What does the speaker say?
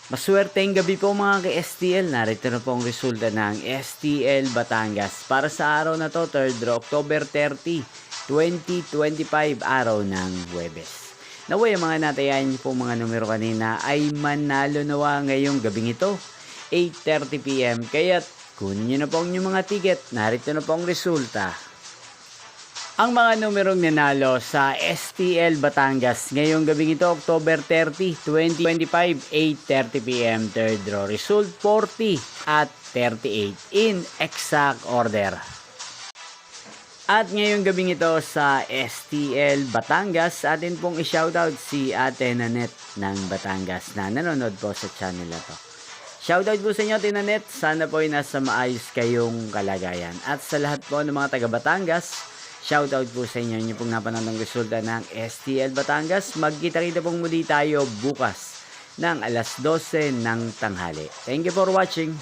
Maswerteng gabi po mga ka-STL. Narito na po ang resulta ng STL Batangas para sa araw na to, 3rd October 30, 2025, araw ng Huwebes. Naway ang mga natayan niyo po mga numero kanina ay manalo nawa ngayong gabing ito, 8:30 PM. Kaya't kunin niyo na po ang inyong mga ticket. Narito na po ang resulta. Ang mga numerong nanalo sa STL Batangas ngayong gabing ito, October 30, 2025, 8:30 PM, third draw. Result 40 at 38 in exact order. At ngayong gabing ito sa STL Batangas, atin pong i-shoutout si Ate Nanet ng Batangas na nanonood po sa channel na to. Shoutout po sa inyo, Ate Nanet. Sana po ay nasa maayos kayong kalagayan. At sa lahat po ng mga taga Batangas, shoutout po sa inyo. Inyo pong napanood ng resulta ng STL Batangas. Magkita-kita pong muli tayo bukas ng alas 12 ng tanghali. Thank you for watching.